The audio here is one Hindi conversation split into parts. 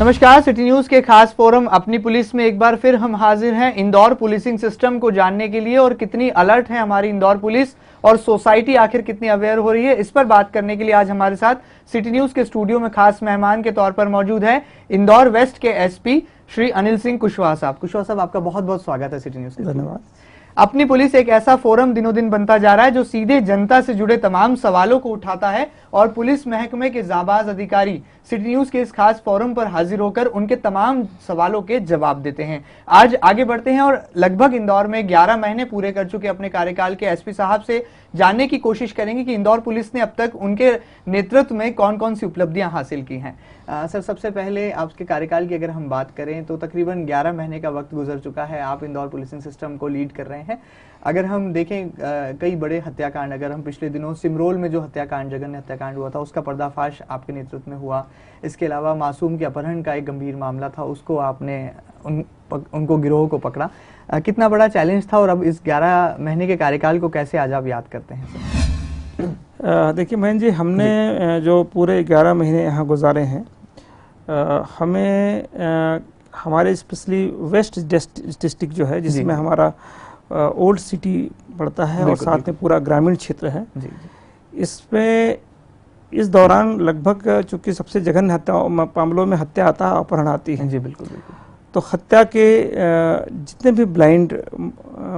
नमस्कार, सिटी न्यूज के खास फोरम अपनी पुलिस में एक बार फिर हम हाजिर हैं इंदौर पुलिसिंग सिस्टम को जानने के लिए और कितनी अलर्ट है हमारी इंदौर पुलिस और सोसाइटी आखिर कितनी अवेयर हो रही है। इस पर बात करने के लिए आज हमारे साथ सिटी न्यूज के स्टूडियो में खास मेहमान के तौर पर मौजूद है इंदौर वेस्ट के एसपी श्री अनिल सिंह कुशवाहा साहब। कुशवाहा साहब, आपका बहुत बहुत स्वागत है सिटी न्यूज के। धन्यवाद। अपनी पुलिस एक ऐसा फोरम दिनों दिन बनता जा रहा है जो सीधे जनता से जुड़े तमाम सवालों को उठाता है और पुलिस महकमे के जाबाज अधिकारी सिटी न्यूज के इस खास फोरम पर हाजिर होकर उनके तमाम सवालों के जवाब देते हैं। आज आगे बढ़ते हैं और लगभग इंदौर में 11 महीने पूरे कर चुके अपने कार्यकाल के एसपी साहब से जानने की कोशिश करेंगे कि इंदौर पुलिस ने अब तक उनके नेतृत्व में कौन कौन सी उपलब्धियां हासिल की हैं। सर, सबसे पहले आपके कार्यकाल की अगर हम बात करें तो तकरीबन 11 महीने का वक्त गुजर चुका है, आप इंदौर पुलिसिंग सिस्टम को लीड कर रहे हैं। अगर हम देखें कई बड़े हत्याकांड, अगर हम पिछले दिनों सिमरोल में जो हत्याकांड, जघन्य हत्याकांड हुआ था, उसका पर्दाफाश आपके नेतृत्व में हुआ। इसके अलावा मासूम के अपहरण का एक गंभीर मामला था, उसको आपने उनको गिरोह को पकड़ा। कितना बड़ा चैलेंज था और अब इस 11 महीने के कार्यकाल को कैसे आज आप याद करते हैं? देखिए महेंद्र जी, हमने जो पूरे 11 महीने यहाँ गुजारे हैं, हमें हमारे स्पेशली वेस्ट डिस्ट्रिक्ट जो है, जिसमें हमारा ओल्ड सिटी पड़ता है और साथ में पूरा ग्रामीण क्षेत्र है, इसमें इस दौरान लगभग चूंकि सबसे जघन्य हत्या मामलों में हत्या आता है, अपहरण आती है। जी बिल्कुल बिल्कुल। तो हत्या के जितने भी ब्लाइंड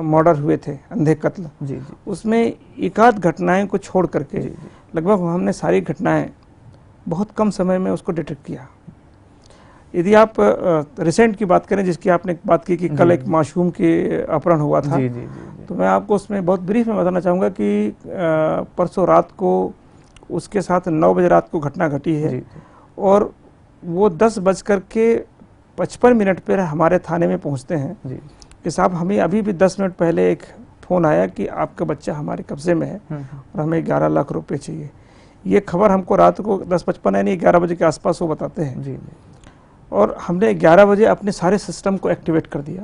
मर्डर हुए थे, अंधे कत्ल, जी, उसमें एकाध घटनाएं को छोड़ करके लगभग हमने सारी घटनाएं बहुत कम समय में उसको डिटेक्ट किया। यदि आप रिसेंट की बात करें, जिसकी आपने बात की कि कल एक मासूम के अपहरण हुआ था, तो मैं आपको उसमें बहुत ब्रीफ में बताना चाहूँगा कि परसों रात को उसके साथ 9 बजे रात को घटना घटी है और वो 10:55 पर हमारे थाने में पहुँचते हैं कि साहब हमें अभी भी 10 मिनट पहले एक फ़ोन आया कि आपका बच्चा हमारे कब्जे में है और हमें 11 लाख रुपए चाहिए। ये खबर हमको रात को 10:55 यानी 11 बजे के आसपास वो बताते हैं और हमने 11 बजे अपने सारे सिस्टम को एक्टिवेट कर दिया।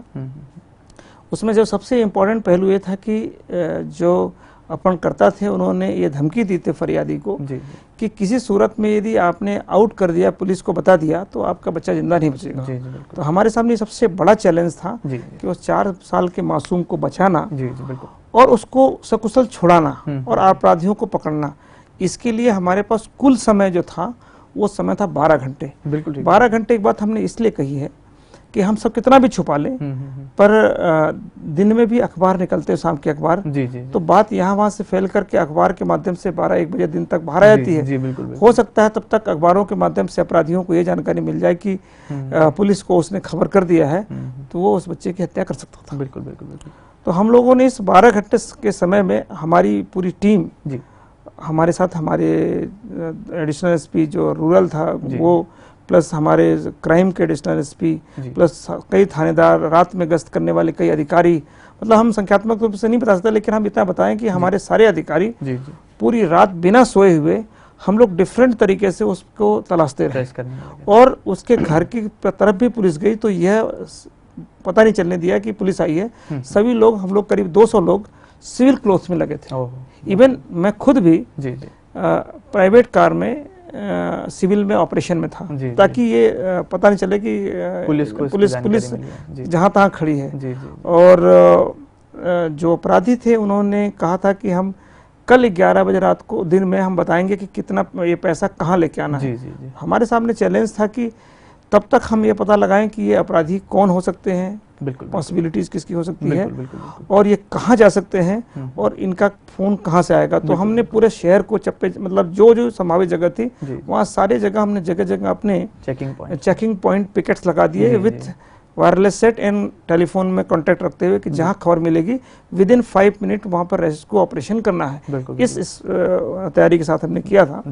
उसमें जो सबसे इम्पोर्टेंट पहलू ये था कि जो अपहरणकर्ता थे उन्होंने ये धमकी दी थी फरियादी को कि किसी सूरत में यदि आपने आउट कर दिया, पुलिस को बता दिया, तो आपका बच्चा जिंदा नहीं बचेगा। तो हमारे सामने सबसे बड़ा चैलेंज था कि उस 4 साल के मासूम को बचाना और उसको सकुशल छुड़ाना और अपराधियों को पकड़ना। इसके लिए हमारे पास कुल समय जो था वो समय था 12 घंटे। बिल्कुल 12 घंटे की बात हमने इसलिए कही है कि हम सब कितना भी छुपा लें, पर दिन में भी अखबार निकलते हैं, शाम के अखबार, तो बात यहाँ वहाँ से फैल करके अखबार के माध्यम से 12-1 बजे दिन तक बाहर आ जाती है। हो सकता है तब तक अखबारों के माध्यम से अपराधियों को ये जानकारी मिल जाए कि पुलिस को उसने खबर कर दिया है, तो वो उस बच्चे की हत्या कर सकता था। बिल्कुल बिल्कुल बिल्कुल। तो हम लोगों ने इस 12 घंटे के समय में हमारी पूरी टीम, हमारे साथ हमारे एडिशनल एसपी जो रूरल था वो, प्लस हमारे क्राइम के एडिशनल एसपी, प्लस कई थानेदार, रात में गश्त करने वाले कई अधिकारी, मतलब हम संख्यात्मक रूप से नहीं बता सकते, लेकिन हम इतना बताएं कि हमारे सारे अधिकारी पूरी रात बिना सोए हुए हम लोग डिफरेंट तरीके से उसको तलाशते रहे और उसके घर की तरफ भी पुलिस गई तो यह पता नहीं चलने दिया कि पुलिस आई है। सभी लोग, हम लोग करीब 200 लोग सिविल क्लोथ्स में लगे थे। इवन मैं खुद भी प्राइवेट कार में सिविल में ऑपरेशन में था, ताकि ये पता नहीं चले कि पुलिस जहाँ तहाँ खड़ी है। और जो अपराधी थे उन्होंने कहा था कि हम कल 11 बजे रात को दिन में हम बताएंगे कि कितना ये पैसा कहाँ लेके आना है। हमारे सामने चैलेंज था कि तब तक हम ये पता लगाएं कि ये अपराधी कौन हो सकते हैं, पॉसिबिलिटीज किसकी हो सकती है और ये कहाँ जा सकते हैं और इनका फोन कहाँ से आएगा। तो हमने पूरे शहर को चप्पे, मतलब जो जो संभावित जगह थी वहाँ सारी जगह हमने जगह जगह अपने चेकिंग पॉइंट पिकेट्स लगा दिए with wireless set and telephone में कांटेक्ट रखते हुए कि जहां खबर मिलेगी विद इन 5 मिनट वहां पर रेस्क्यू ऑपरेशन करना है। इस तैयारी के साथ हमने किया था।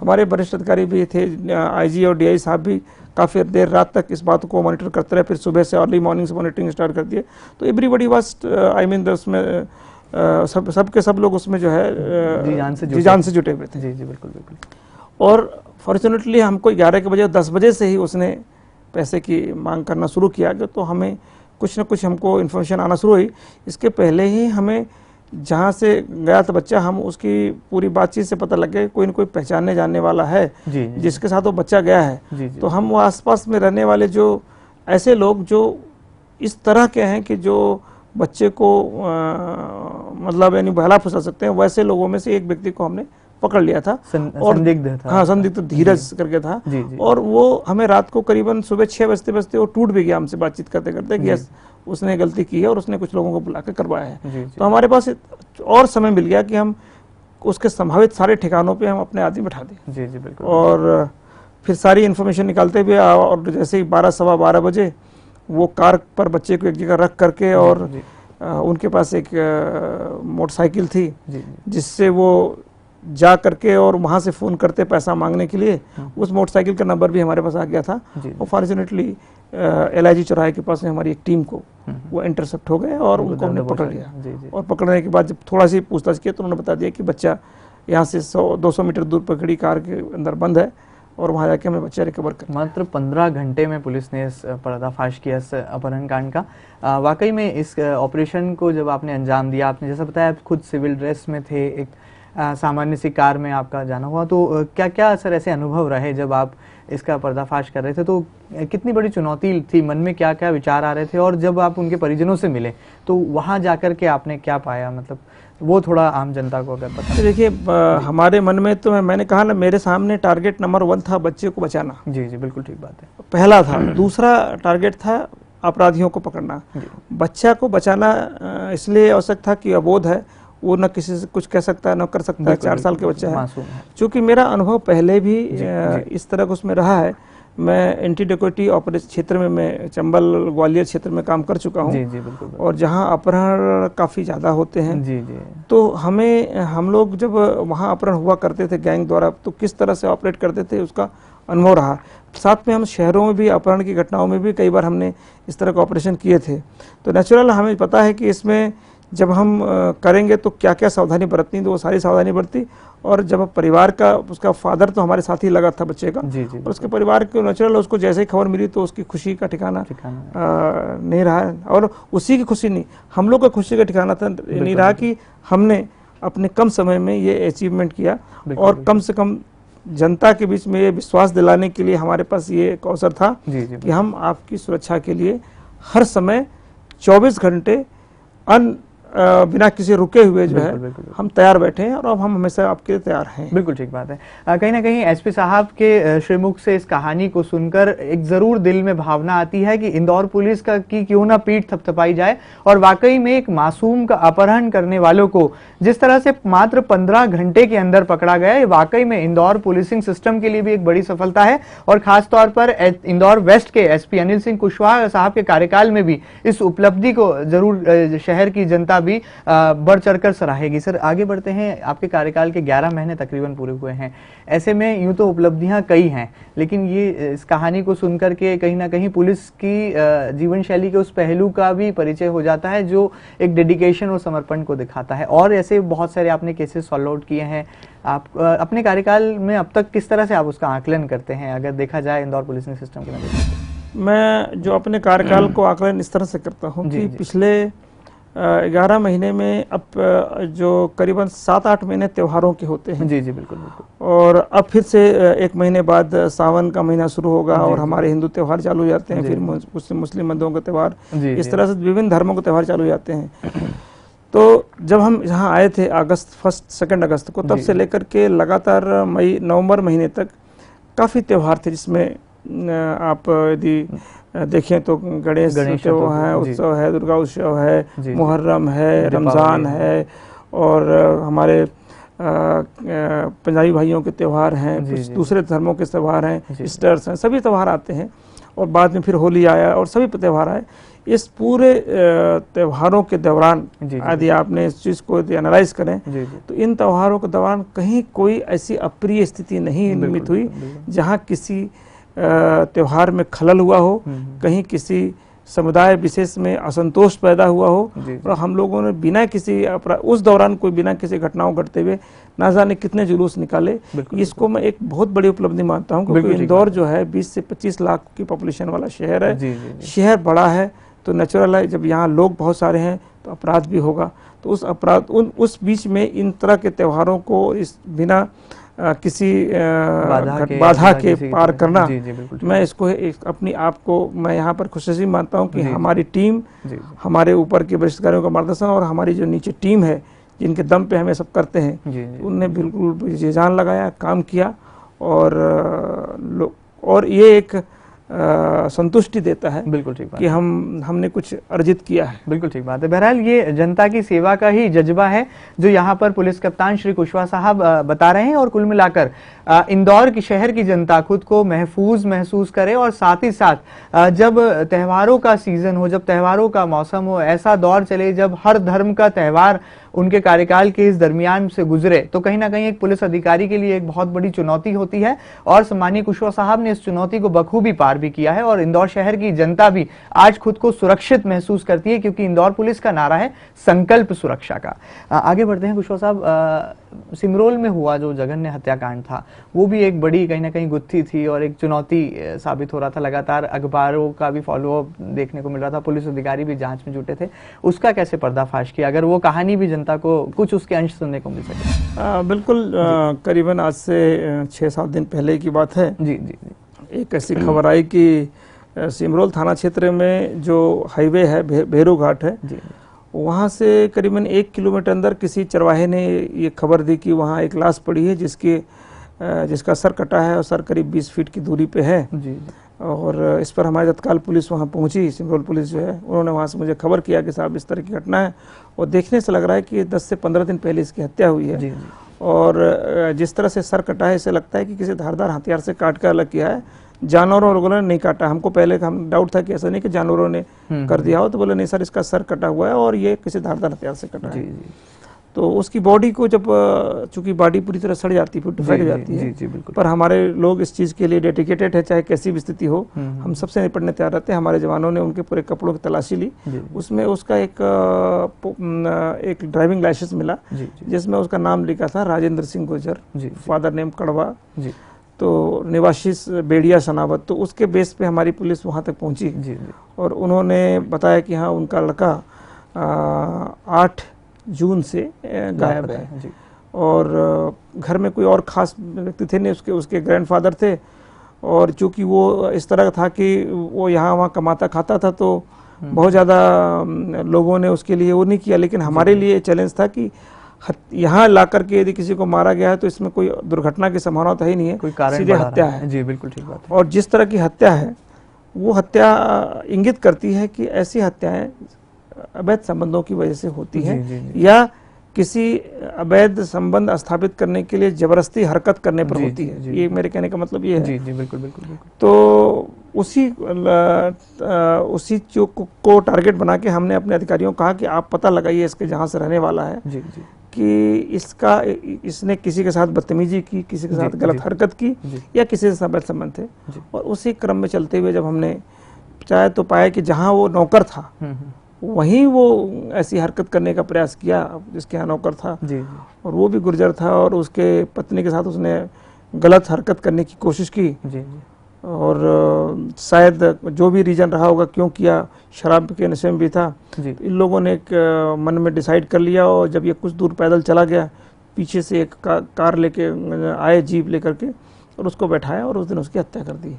हमारे वरिष्ठ अधिकारी भी थे, आईजी और डीआई साहब भी काफ़ी देर रात तक इस बात को मॉनिटर करते रहे, फिर सुबह से अर्ली मॉर्निंग से मॉनिटरिंग स्टार्ट कर दिए। तो एवरीबडी वाज, आई मीन उसमें सब के सब लोग उसमें जो है जी जान से जुटे हुए थे। जी बिल्कुल बिल्कुल। और फॉर्चुनेटली हमको 11 के बजे 10 बजे से ही उसने पैसे की मांग करना शुरू किया, तो हमें कुछ न कुछ हमको इन्फॉर्मेशन आना शुरू हुई। इसके पहले ही हमें जहाँ से गया था बच्चा, हम उसकी पूरी बातचीत से पता लग गया कोई न कोई पहचानने जानने वाला है जी, जिसके साथ वो बच्चा गया है। जी, तो हम वो आसपास में रहने वाले जो ऐसे लोग जो इस तरह के हैं कि जो बच्चे को मतलब यानी बहला फंसा सकते हैं, वैसे लोगों में से एक व्यक्ति को हमने पकड़ लिया था। और संदिग्ध था। हाँ, संदिग्ध धीरज करके था। जी, जी। और वो हमें रात को करीबन सुबह 6 बजते बजते वो टूट भी गया हमसे बातचीत करते करते कि यस उसने गलती की है और उसने कुछ लोगों को बुला के करवाया है। तो हमारे पास और समय मिल गया कि हम उसके संभावित सारे ठिकानों पे हम अपने आदमी बैठा दें। जी, जी, बिल्कुल। और फिर सारी इन्फॉर्मेशन निकालते हुए और जैसे ही 12 सवा 12 बजे वो कार पर बच्चे को एक जगह रख करके और उनके पास एक मोटरसाइकिल थी जिससे वो जा करके और वहाँ से फ़ोन करते पैसा मांगने के लिए। उस मोटरसाइकिल का नंबर भी हमारे पास आ गया था और फॉर्चुनेटली LIG चौराहे के पास में हमारी एक टीम को वो इंटरसेप्ट हो गए और उनको हमने पकड़ लिया। और पकड़ने के बाद जब थोड़ा सी पूछताछ की तो उन्होंने बता दिया कि बच्चा यहाँ से 100-200 मीटर दूर पर खड़ी कार के अंदर बंद है और वहाँ जाके हमें बच्चा रिकवर कर। मात्र 15 घंटे में पुलिस ने इस पर्दाफाश किया इस अपहरण कांड का। वाकई में इस ऑपरेशन को जब आपने अंजाम दिया, आपने जैसा बताया आप खुद सिविल ड्रेस में थे, एक सामान्य सी कार में आपका जाना हुआ, तो क्या क्या सर ऐसे अनुभव रहे जब आप इसका पर्दाफाश कर रहे थे? तो कितनी बड़ी चुनौती थी, मन में क्या क्या विचार आ रहे थे, और जब आप उनके परिजनों से मिले तो वहाँ जाकर के आपने क्या पाया, मतलब वो थोड़ा आम जनता को अगर पता। देखिए हमारे मन में तो मैंने कहा ना, मेरे सामने टारगेट नंबर 1 था बच्चे को बचाना। जी, जी, बिल्कुल ठीक बात है, पहला था। दूसरा टारगेट था अपराधियों को पकड़ना। बच्चा को बचाना इसलिए आवश्यक था कि अबोध है, वो न किसी से कुछ कह सकता है न कर सकता है, 4 साल के बच्चा है। चूँकि मेरा अनुभव पहले भी इस तरह का उसमें रहा है, मैं एंटी डकैती ऑपरेशन क्षेत्र में मैं चंबल ग्वालियर क्षेत्र में काम कर चुका हूँ। जी, जी, बिल्कुल। और जहाँ अपहरण काफ़ी ज़्यादा होते हैं। जी, जी। तो हम लोग जब वहाँ अपहरण हुआ करते थे गैंग द्वारा, तो किस तरह से ऑपरेट करते थे उसका अनुभव रहा। साथ में हम शहरों में भी अपहरण की घटनाओं में भी कई बार हमने इस तरह का ऑपरेशन किए थे। तो नेचुरल हमें पता है कि इसमें जब हम करेंगे तो क्या क्या सावधानी बरतनी, तो वो सारी सावधानी बरती। और जब परिवार का, उसका फादर तो हमारे साथ ही लगा था बच्चे का। जी, जी। और उसके परिवार के नेचुरल उसको जैसे ही खबर मिली तो उसकी खुशी का ठिकाना नहीं रहा। और उसी की खुशी नहीं, हम लोग का खुशी का ठिकाना था नहीं रहा कि हमने अपने कम समय में ये अचीवमेंट किया। और कम से कम जनता के बीच में ये विश्वास दिलाने के लिए हमारे पास ये एक अवसर था कि हम आपकी सुरक्षा के लिए हर समय 24 घंटे बिना किसी रुके हुए जो है हम तैयार बैठे हैं, और अब हम हमेशा आपके लिए तैयार हैं। बिल्कुल ठीक बात है। कहीं ना कहीं एसपी साहब के श्रीमुख से इस कहानी को सुनकर एक जरूर दिल में भावना आती है कि इंदौर पुलिस का की क्यों ना पीठ थपथपाई जाए, और वाकई में एक मासूम का अपहरण करने वालों को जिस तरह से मात्र 15 घंटे के अंदर पकड़ा गया, ये वाकई में इंदौर पुलिसिंग सिस्टम के लिए भी एक बड़ी सफलता है। और खासतौर पर इंदौर वेस्ट के एसपी अनिल सिंह कुशवाहा साहब के कार्यकाल में भी इस उपलब्धि को जरूर शहर की जनता भी बढ़ चढ़कर सराहेगी। सर आगे बढ़ते हैं, आपके कार्यकाल के 11 महीने तकरीबन पूरे हुए हैं, ऐसे में यूं तो उपलब्धियां कई हैं, लेकिन ये इस कहानी को सुनकर के कहीं ना कहीं पुलिस की जीवन शैली के उस पहलू का भी परिचय हो जाता है जो एक डेडिकेशन और समर्पण को दिखाता है। और ऐसे बहुत सारे आपने केसेस सॉल्व आउट किए हैं। आप अपने कार्यकाल में अब तक किस तरह से आप उसका आकलन करते हैं, अगर देखा जाए इंदौर पुलिसिंग सिस्टम के नजर से? मैं जो अपने कार्यकाल को आकलन इस तरह से करता हूँ कि पिछले 11 महीने में अब जो करीबन 7-8 महीने त्योहारों के होते हैं। जी, जी, बिल्कुल, बिल्कुल। और अब फिर से 1 महीने बाद सावन का महीना शुरू होगा और हमारे हिंदू त्योहार चालू हो जाते हैं, फिर मुस्लिम बंधुओं के त्यौहार, इस तरह से विभिन्न धर्मों के त्यौहार चालू हो जाते हैं। तो जब हम यहाँ आए थे 2 अगस्त को, तब से लेकर के लगातार नवंबर महीने तक काफ़ी त्यौहार थे, जिसमें आप यदि देखें तो गणेश उत्सव है, दुर्गा उत्सव है, मुहर्रम है, रमज़ान है, और हमारे पंजाबी भाइयों के त्यौहार हैं, कुछ दूसरे धर्मों के त्यौहार हैं, ईस्टर्स हैं, सभी त्यौहार आते हैं। और बाद में फिर होली आया और सभी त्यौहार आए। इस पूरे त्योहारों के दौरान यदि आपने इस चीज़ को एनालाइज करें तो इन त्योहारों के दौरान कहीं कोई ऐसी अप्रिय स्थिति नहीं निर्मित हुई जहाँ किसी त्योहार में खलल हुआ हो, कहीं किसी समुदाय विशेष में असंतोष पैदा हुआ हो। और हम लोगों ने बिना किसी उस दौरान कोई बिना किसी घटनाओं घटते हुए ना जाने कितने जुलूस निकाले। इसको मैं एक बहुत बड़ी उपलब्धि मानता हूँ, क्योंकि इंदौर जो है 20 से 25 लाख की पॉपुलेशन वाला शहर है। शहर बड़ा है तो नेचुरल है, जब यहाँ लोग बहुत सारे हैं तो तो अपराध भी होगा। तो उस अपराध उस बीच में इन तरह के त्योहारों को इस बिना किसी बाधा के पार करना, मैं इसको अपनी आप को मैं यहाँ पर खुशनसीब मानता हूँ कि हमारी टीम, हमारे ऊपर के वरिष्ठ अधिकारियों का मार्गदर्शन और हमारी जो नीचे टीम है जिनके दम पे हमें सब करते हैं, उनने बिल्कुल जी जान लगाया, काम किया और ये एक संतुष्टि देता है बिल्कुल ठीक बात कि हमने कुछ अर्जित किया है। बिल्कुल ठीक बात है। बहरहाल ये जनता की सेवा का ही जज्बा है जो यहाँ पर पुलिस कप्तान श्री कुशवाहा साहब बता रहे हैं, और कुल मिलाकर इंदौर की शहर की जनता खुद को महफूज महसूस करे, और साथ ही साथ जब त्योहारों का सीजन हो, जब त्योहारों का मौसम हो, ऐसा दौर चले जब हर धर्म का त्योहार उनके कार्यकाल के इस दरमियान से गुजरे, तो कहीं ना कहीं एक पुलिस अधिकारी के लिए एक बहुत बड़ी चुनौती होती है, और सम्मानीय कुशवाहा साहब ने इस चुनौती को बखूबी पार भी किया है। और इंदौर शहर की जनता भी आज खुद को सुरक्षित महसूस करती है, क्योंकि इंदौर पुलिस का नारा है संकल्प सुरक्षा का। आगे बढ़ते हैं कुशवाहा साहब, सिमरोल में हुआ जो जघन्य हत्याकांड था वो भी एक बड़ी कहीं ना कहीं गुत्थी थी और एक चुनौती साबित हो रहा था। लगातार अखबारों का भी फॉलोअप देखने को मिल रहा था, पुलिस अधिकारी भी जांच में जुटे थे। उसका कैसे पर्दाफाश किया, अगर वो कहानी भी जनता को कुछ उसके अंश सुनने को मिल सके? बिल्कुल, करीबन आज से 6-7 दिन पहले की बात है। जी जी जी। एक ऐसी खबर आई कि सिमरोल थाना क्षेत्र में जो हाईवे है भेरू घाट है, वहाँ से करीबन 1 किलोमीटर अंदर किसी चरवाहे ने ये खबर दी कि वहाँ एक लाश पड़ी है जिसका सर कटा है और सर करीब 20 फीट की दूरी पे है। जी। और इस पर हमारी तत्काल पुलिस वहाँ पहुँची, सिमरोल पुलिस जो है, उन्होंने वहाँ से मुझे खबर किया कि साहब इस तरह की घटना है, और देखने से लग रहा है कि 10 से 15 दिन पहले इसकी हत्या हुई है। जी। और जिस तरह से सर कटा है, इसे लगता है कि किसी धारदार हथियार से काट कर अलग किया है, जानवरों और लोगों ने नहीं काटा। हमको पहले हम डाउट था कि ऐसा नहीं कि जानवरों ने कर दिया हो, तो बोले नहीं सर, इसका सर कटा हुआ है और ये किसी धारदार हथियार से कटा है। तो उसकी बॉडी को जब चूंकि बॉडी पूरी तरह सड़ जाती है, फट जाती है, बिल्कुल। पर हमारे लोग इस चीज़ के लिए डेडिकेटेड है, चाहे कैसी भी स्थिति हो, हम सबसे निपटने तैयार रहते हैं। हमारे जवानों ने उनके पूरे कपड़ों की तलाशी ली, उसमें उसका एक ड्राइविंग लाइसेंस मिला जिसमें उसका नाम लिखा था राजेंद्र सिंह गुर्जर, फादर नेम कड़वा, तो निवासी बेड़िया सनावत। तो उसके बेस पे हमारी पुलिस वहाँ तक पहुँची और उन्होंने बताया कि हाँ, उनका लड़का 8 जून से गायब है और घर में कोई और ख़ास व्यक्ति थे नहीं, उसके ग्रैंडफादर थे। और चूँकि वो इस तरह का था कि वो यहाँ वहाँ कमाता खाता था, तो बहुत ज़्यादा लोगों ने उसके लिए वो नहीं किया। लेकिन हमारे लिए चैलेंज था कि यहाँ ला करके यदि किसी को मारा गया है तो इसमें कोई दुर्घटना की संभावना तो है ही नहीं है, कोई सीधे हत्या है। जी बिल्कुल ठीक बात है। और जिस तरह की हत्या है वो हत्या इंगित करती है कि ऐसी हत्याएं अवैध संबंधों की वजह से होती हैं या किसी अवैध संबंध स्थापित करने के लिए जबरदस्ती हरकत करने पर होती है। ये मेरे कहने का मतलब ये है। जी जी बिल्कुल बिल्कुल बिल्कुल। तो उसी को टारगेट बना के हमने अपने अधिकारियों को कहा कि आप पता लगाइए इसके जहाँ से रहने वाला है कि इसने किसी के साथ बदतमीजी की, किसी के साथ गलत हरकत की या किसी से अवैध संबंध थे। और उसी क्रम में चलते हुए जब हमने चाहे तो पाया कि जहाँ वो नौकर था वहीं वो ऐसी हरकत करने का प्रयास किया जिसके यहाँ नौकर था, और वो भी गुर्जर था और उसके पत्नी के साथ उसने गलत हरकत करने की कोशिश की। और शायद जो भी रीजन रहा होगा क्यों किया, शराब के नशे में भी था। इन लोगों ने एक मन में डिसाइड कर लिया और जब ये कुछ दूर पैदल चला गया, पीछे से एक कार लेके आए, जीप लेकर के, और उसको बैठाया और उस दिन उसकी हत्या कर दी।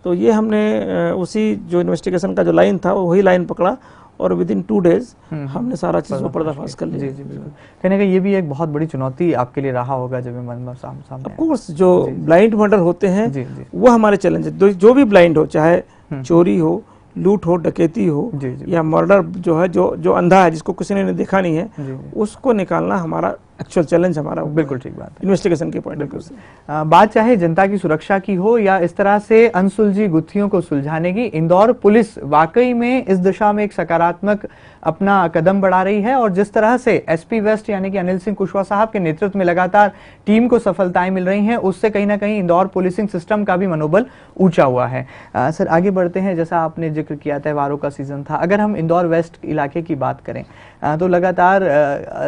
तो ये हमने उसी जो इन्वेस्टिगेशन का जो लाइन था वही लाइन पकड़ा और विद इन 2 डेज हमने सारा चीज़ को पर्दाफाश कर लिया। जी बिल्कुल। कहने का ये भी एक बहुत बड़ी चुनौती आपके लिए रहा होगा जब मन सामने। ऑफ कोर्स जो ब्लाइंड मर्डर होते हैं वो हमारे चैलेंज है। जो भी ब्लाइंड हो, चाहे चोरी हो, लूट हो, डकैती हो या मर्डर जो है, जो अंधा है, जिसको किसी ने देखा नहीं है, उसको निकालना हमारा एक्चुअल चैलेंज हमारा। बिल्कुल ठीक बात है, इन्वेस्टिगेशन के पॉइंट ऑफ व्यू से। बात चाहे जनता की सुरक्षा की हो या इस तरह से अनसुलझी गुत्थियों को सुलझाने की, इंदौर पुलिस वाकई में इस दिशा में एक सकारात्मक अपना कदम बढ़ा रही है। और जिस तरह से एसपी वेस्ट यानी कि अनिल सिंह कुशवाहा साहब के नेतृत्व में लगातार टीम को सफलताएं मिल रही हैं, उससे कहीं ना कहीं इंदौर पुलिसिंग सिस्टम का भी मनोबल ऊंचा हुआ है। सर आगे बढ़ते हैं। जैसा आपने जिक्र किया त्योहारों का सीजन था, अगर हम इंदौर वेस्ट इलाके की बात करें तो लगातार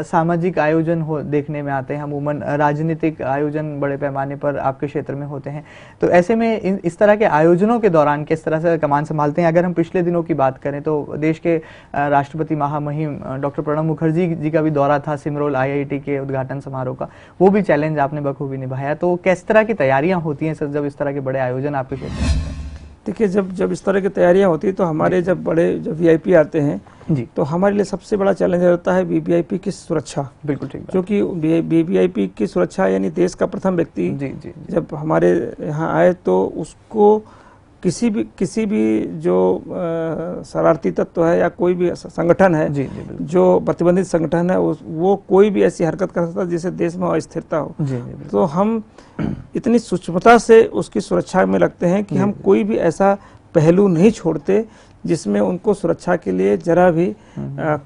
सामाजिक आयोजन हो चुनाव देखने में आते हैं, अमूमन राजनीतिक आयोजन बड़े पैमाने पर आपके क्षेत्र में होते हैं, तो ऐसे में इस तरह के आयोजनों के दौरान किस तरह से कमान संभालते हैं? अगर हम पिछले दिनों की बात करें तो देश के राष्ट्रपति महामहिम डॉक्टर प्रणब मुखर्जी जी का भी दौरा था सिमरोल IIT के उद्घाटन समारोह का, वो भी चैलेंज आपने बखूबी निभाया, तो किस तरह की तैयारियां होती हैं सर जब इस तरह के बड़े आयोजन आपके क्षेत्र में होते हैं? देखिए, जब इस तरह की तैयारियां होती है तो हमारे जब VIP आते हैं जी, तो हमारे लिए सबसे बड़ा चैलेंज रहता है VIP की सुरक्षा। बिल्कुल ठीक, क्योंकि VIP की सुरक्षा यानी देश का प्रथम व्यक्ति जी जी जब हमारे यहाँ आए तो उसको किसी भी जो शरारती तत्व है या कोई भी संगठन है, जी जी बिल्कुल, जो प्रतिबंधित संगठन है, वो कोई भी ऐसी हरकत कर सकता है जिससे देश में अस्थिरता हो। जी जी बिल्कुल, तो हम इतनी सूक्ष्मता से उसकी सुरक्षा में लगते हैं कि हम कोई भी ऐसा पहलू नहीं छोड़ते जिसमें उनको सुरक्षा के लिए जरा भी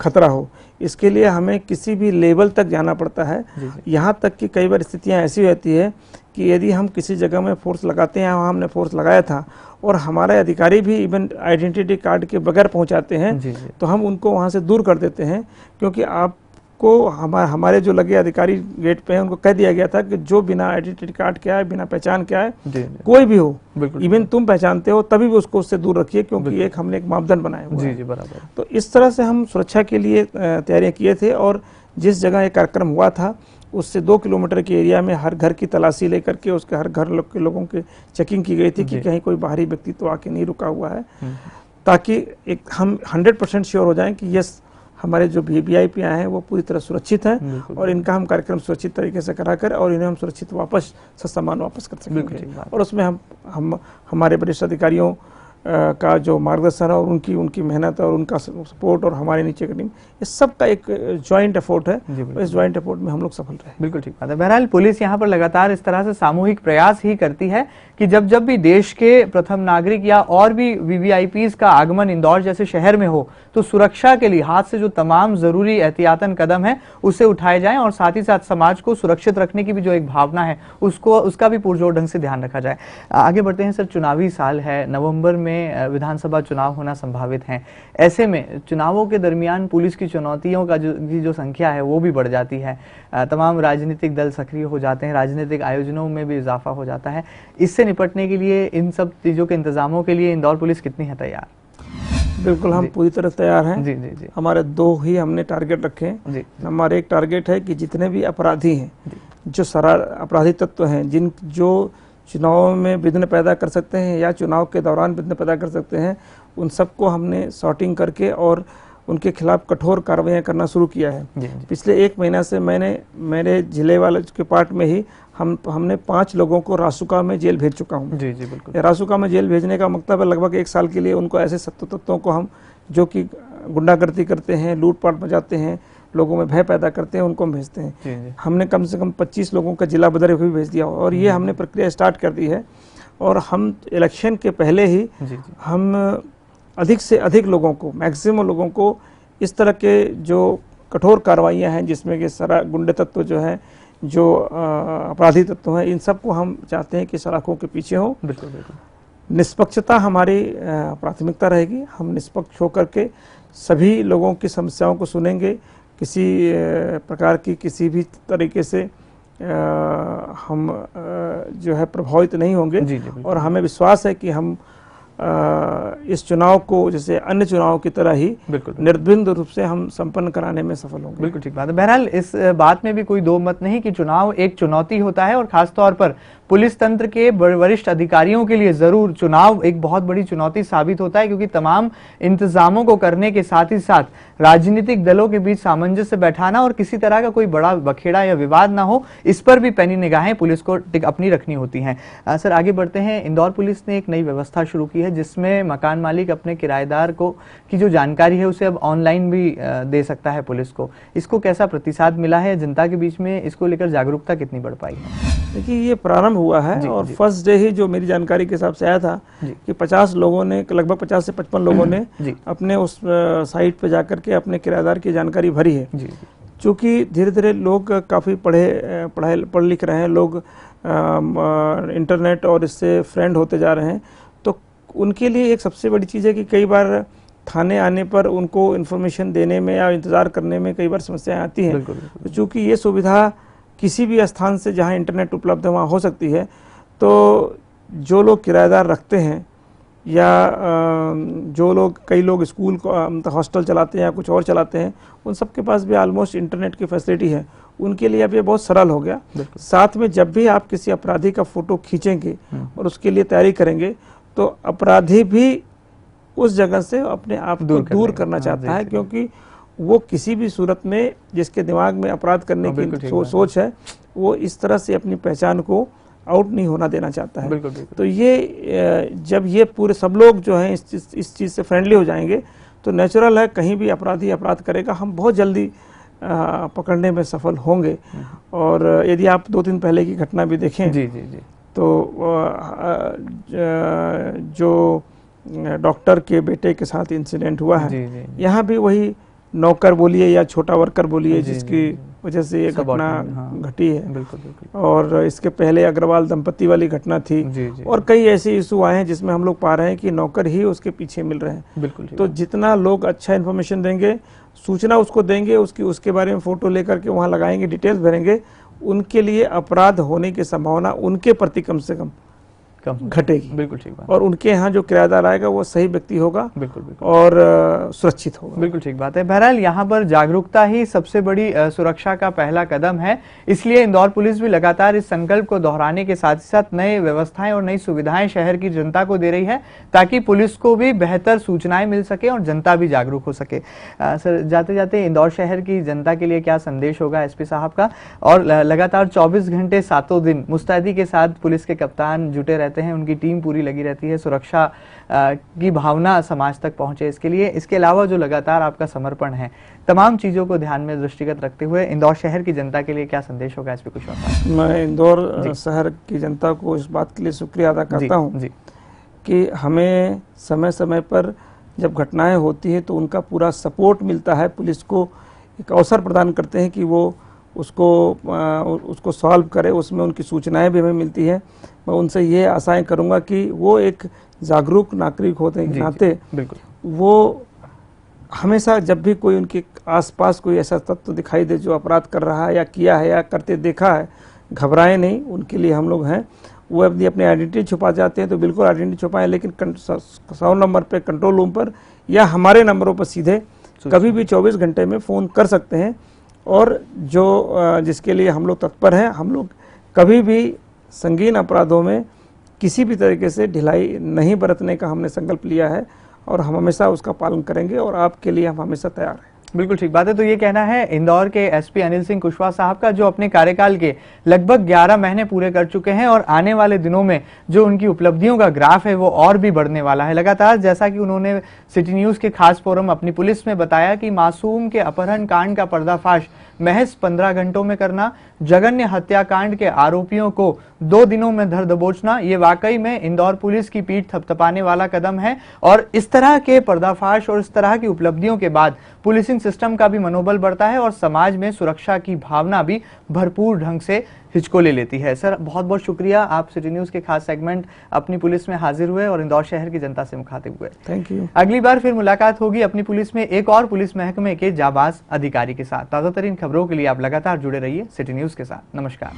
खतरा हो। इसके लिए हमें किसी भी लेवल तक जाना पड़ता है। यहाँ तक कि कई बार स्थितियाँ ऐसी रहती है कि यदि हम किसी जगह में फोर्स लगाते हैं, वहाँ हमने फोर्स लगाया था और हमारे अधिकारी भी इवन आइडेंटिटी कार्ड के बगैर पहुँचाते हैं, तो हम उनको वहाँ से दूर कर देते हैं। क्योंकि आपको हमारे जो लगे अधिकारी गेट पे हैं उनको कह दिया गया था कि जो बिना आइडेंटिटी कार्ड के आए, बिना पहचान के आए, कोई भी हो, इवन तुम पहचानते हो तभी भी उसको उससे दूर रखिए, क्योंकि हमने एक मापदंड बनाया हुआ है। जी बराबर। तो इस तरह से हम सुरक्षा के लिए तैयारियां किए थे और जिस जगह ये कार्यक्रम हुआ था उससे 2 किलोमीटर के एरिया में हर घर की तलाशी लेकर के उसके हर घर के लोगों की चेकिंग की गई थी कि कहीं कोई बाहरी व्यक्ति तो आके नहीं रुका हुआ है, ताकि एक हम 100% श्योर हो जाएं कि यस हमारे जो VIP आए हैं वो पूरी तरह सुरक्षित हैं और इनका हम कार्यक्रम सुरक्षित तरीके से कराकर और इन्हें हम सुरक्षित वापस ससामान वापस कर सकेंगे। और उसमें हम हमारे वरिष्ठ अधिकारियों का जो मार्गदर्शन है और उनकी मेहनत और उनका सपोर्ट और हमारे नीचे की टीम, इस सब का एक ज्वाइंट एफर्ट है। इस ज्वाइंट एफर्ट में हम लोग सफल रहे। बिल्कुल ठीक बात है। बहरहाल पुलिस यहाँ पर लगातार इस तरह से सामूहिक प्रयास ही करती है कि जब भी देश के प्रथम नागरिक या और भी VVIPs का आगमन इंदौर जैसे शहर में हो तो सुरक्षा के लिए हाथ से जो तमाम जरूरी एहतियातन कदम है उसे उठाए जाएं और साथ ही साथ समाज को सुरक्षित रखने की भी जो एक भावना है उसका भी पुरजोर ढंग से ध्यान रखा जाए। आगे बढ़ते हैं सर, चुनावी साल है, नवंबर में विधानसभा चुनाव होना संभावित हैं। ऐसे में चुनावों के दरमियान पुलिस की चुनौतियों का जो संख्या है वो भी बढ़ जाती है, तमाम राजनीतिक दल सक्रिय हो जाते हैं, राजनीतिक आयोजनों में भी इजाफा हो जाता है। इससे निपटने के लिए, इन सब चीजों के इंतजामों के लिए इंदौर पुलिस कितनी है तैयार? बिल्कुल, हम पूरी तरह तैयार हैं। जी जी जी। हमारे 2 ही हमने टारगेट रखे हैं। हमारे एक टारगेट है कि जितने भी अपराधी हैं, जो अपराधी तत्व हैं, जो चुनाव में विघ्न पैदा कर सकते हैं या चुनाव के दौरान विघ्न पैदा कर सकते हैं, उन सबको हमने सॉर्टिंग करके और उनके खिलाफ कठोर कार्रवाइयाँ करना शुरू किया है। पिछले 1 महीना से मेरे जिले वाले के पार्ट में ही हमने 5 लोगों को रासुका में जेल भेज चुका हूँ। जी जी बिल्कुल। रासुका में जेल भेजने का मतलब है लगभग 1 साल के लिए उनको ऐसे तत्वों को हम जो कि गुंडागर्दी करते हैं, लूटपाट मचाते हैं, लोगों में भय पैदा करते हैं, उनको हम भेजते हैं। हमने कम से कम 25 लोगों का जिला बदर भी भेज दिया और ये हमने प्रक्रिया स्टार्ट कर दी है। और हम इलेक्शन के पहले ही हम अधिक से अधिक लोगों को, मैक्सिमम लोगों को इस तरह के जो कठोर कार्रवाइयाँ हैं जिसमें कि सारा गुंडे तत्व जो है, जो अपराधी तत्व हैं, इन सबको हम चाहते हैं कि सलाखों के पीछे हो। बिल्कुल बिल्कुल। निष्पक्षता हमारी प्राथमिकता रहेगी। हम निष्पक्ष होकर के सभी लोगों की समस्याओं को सुनेंगे, किसी प्रकार की किसी भी तरीके से हम जो है प्रभावित नहीं होंगे। और हमें विश्वास है कि हम इस चुनाव को जैसे अन्य चुनाव की तरह ही निर्विघ्न रूप से हम संपन्न कराने में सफल होंगे। बिल्कुल ठीक बात है। बहरहाल इस बात में भी कोई दो मत नहीं कि चुनाव एक चुनौती होता है और खासतौर पर पुलिस तंत्र के वरिष्ठ अधिकारियों के लिए जरूर चुनाव एक बहुत बड़ी चुनौती साबित होता है, क्योंकि तमाम इंतजामों को करने के साथ ही साथ राजनीतिक दलों के बीच सामंजस्य बैठाना और किसी तरह का कोई बड़ा बखेड़ा या विवाद ना हो, इस पर भी पैनी निगाहें पुलिस को अपनी रखनी होती हैं। सर आगे बढ़ते हैं। इंदौर पुलिस ने एक नई व्यवस्था शुरू की है जिसमें मकान मालिक अपने किराएदार को की जो जानकारी है उसे अब ऑनलाइन भी दे सकता है पुलिस को। इसको कैसा प्रतिसाद मिला है जनता के बीच में, इसको लेकर जागरूकता कितनी बढ़ पाई है? देखिए, ये प्रारंभ हुआ है और फर्स्ट डे ही जो मेरी जानकारी के हिसाब से आया था कि 50 लोगों ने, लगभग 50 से 55 लोगों ने अपने उस साइट पे जाकर के अपने किराएदार की जानकारी भरी है। चूँकि धीरे धीरे लोग काफ़ी पढ़ लिख रहे हैं, लोग इंटरनेट और इससे फ्रेंड होते जा रहे हैं, तो उनके लिए एक सबसे बड़ी चीज़ है कि कई बार थाने आने पर उनको इन्फॉर्मेशन देने में या इंतज़ार करने में कई बार समस्याएं आती हैं। तो चूँकि ये सुविधा किसी भी स्थान से जहाँ इंटरनेट उपलब्ध है वहाँ हो सकती है, तो जो लोग किराएदार रखते हैं या जो लोग, कई लोग स्कूल को हॉस्टल चलाते हैं या कुछ और चलाते हैं, उन सब के पास भी ऑलमोस्ट इंटरनेट की फैसिलिटी है, उनके लिए अब ये बहुत सरल हो गया। साथ में जब भी आप किसी अपराधी का फोटो खींचेंगे और उसके लिए तैयारी करेंगे, तो अपराधी भी उस जगह से अपने आप को दूर करना चाहता है, क्योंकि वो किसी भी सूरत में जिसके दिमाग में अपराध करने की सोच है, वो इस तरह से अपनी पहचान को आउट नहीं होना देना चाहता है। तो ये जब ये पूरे सब लोग जो हैं इस चीज़ से फ्रेंडली हो जाएंगे, तो नेचुरल है कहीं भी अपराधी अपराध करेगा, हम बहुत जल्दी पकड़ने में सफल होंगे। और यदि आप 2 दिन पहले की घटना भी देखें, तो जो डॉक्टर के बेटे के साथ इंसिडेंट हुआ है, यहाँ भी वही नौकर बोलिए या छोटा वर्कर बोलिए जिसकी वजह से ये घटना घटी है। और इसके पहले अग्रवाल दंपति वाली घटना थी, और कई ऐसे इशू आए हैं जिसमें हम लोग पा रहे हैं कि नौकर ही उसके पीछे मिल रहे हैं। तो जितना लोग अच्छा इन्फॉर्मेशन देंगे, सूचना उसको देंगे, उसके बारे में फोटो लेकर के वहाँ लगाएंगे, डिटेल्स भरेंगे, उनके लिए अपराध होने की संभावना उनके प्रति कम से कम घटेगी। बिल्कुल ठीक बात। और उनके यहाँ जो किराएदार आएगा वो सही व्यक्ति होगा, और सुरक्षित होगा। बिल्कुल ठीक बात है। बहरहाल यहाँ पर जागरूकता ही सबसे बड़ी सुरक्षा का पहला कदम है, इसलिए इंदौर पुलिस भी लगातार इस संकल्प को दोहराने के साथ ही साथ नए व्यवस्थाएं और नई सुविधाएं शहर की जनता को दे रही है, ताकि पुलिस को भी बेहतर सूचनाएं मिल सके और जनता भी जागरूक हो सके। सर, जाते जाते इंदौर शहर की जनता के लिए क्या संदेश होगा एसपी साहब का? और लगातार 24 घंटे 7 दिन मुस्तैदी के साथ पुलिस के कप्तान जुटे रहते हैं, उनकी टीम पूरी लगी रहती है, सुरक्षा की भावना समाज तक पहुंचे इसके लिए। इसके अलावा जो लगातार आपका समर्पण है, तमाम चीजों को ध्यान में दृष्टिगत रखते हुए इंदौर शहर की जनता के लिए क्या संदेश होगा एसपी कुशवाहा? मैं इंदौर शहर की जनता को इस बात के लिए शुक्रिया अदा करता हूं कि हमें समय समय पर जब घटनाएं होती हैं तो उनका पूरा सपोर्ट मिलता है, पुलिस को एक अवसर प्रदान करते हैं कि वो उसको सॉल्व करे, उसमें उनकी सूचनाएं भी हमें मिलती है। मैं उनसे ये आशाएं करूंगा कि वो एक जागरूक नागरिक होते के नाते वो हमेशा जब भी कोई उनके आसपास कोई ऐसा तत्व दिखाई दे जो अपराध कर रहा है या किया है या करते देखा है, घबराएं नहीं, उनके लिए हम लोग हैं। वो यदि अपनी आइडेंटिटी छुपा जाते हैं तो बिल्कुल आइडेंटिटी छुपाएं, लेकिन 100 नंबर पे, कंट्रोल रूम पर या हमारे नंबरों पर सीधे कभी भी 24 घंटे में फ़ोन कर सकते हैं। और जो जिसके लिए हम लोग तत्पर हैं, हम लोग कभी भी संगीन अपराधों में किसी भी तरीके से ढिलाई नहीं बरतने का हमने संकल्प लिया है, और हम हमेशा उसका पालन करेंगे, और आपके लिए हम हमेशा तैयार हैं। बिल्कुल ठीक बात है। तो ये कहना है इंदौर के एसपी अनिल सिंह कुशवाहा साहब का, जो अपने कार्यकाल के लगभग 11 महीने पूरे कर चुके हैं, और आने वाले दिनों में जो उनकी उपलब्धियों का ग्राफ है वो और भी बढ़ने वाला है लगातार। जैसा कि उन्होंने सिटी न्यूज के खास फोरम अपनी पुलिस में बताया कि मासूम के अपहरण कांड का पर्दाफाश महज 15 घंटों में करना, जघन्य हत्याकांड के आरोपियों को 2 दिनों में धर दबोचना, ये वाकई में इंदौर पुलिस की पीठ थपथपाने वाला कदम है। और इस तरह के पर्दाफाश और इस तरह की उपलब्धियों के बाद पुलिसिंग सिस्टम का भी मनोबल बढ़ता है और समाज में सुरक्षा की भावना भी भरपूर ढंग से हिचकोले लेती है। सर, बहुत बहुत शुक्रिया, आप सिटी न्यूज के खास सेगमेंट अपनी पुलिस में हाजिर हुए और इंदौर शहर की जनता से मुखातिब हुए। Thank you. अगली बार फिर मुलाकात होगी अपनी पुलिस में एक और पुलिस महकमे के जाबाज अधिकारी के साथ। ताज़ा तरीन खबरों के लिए आप लगातार जुड़े रहिए सिटी न्यूज के साथ। नमस्कार।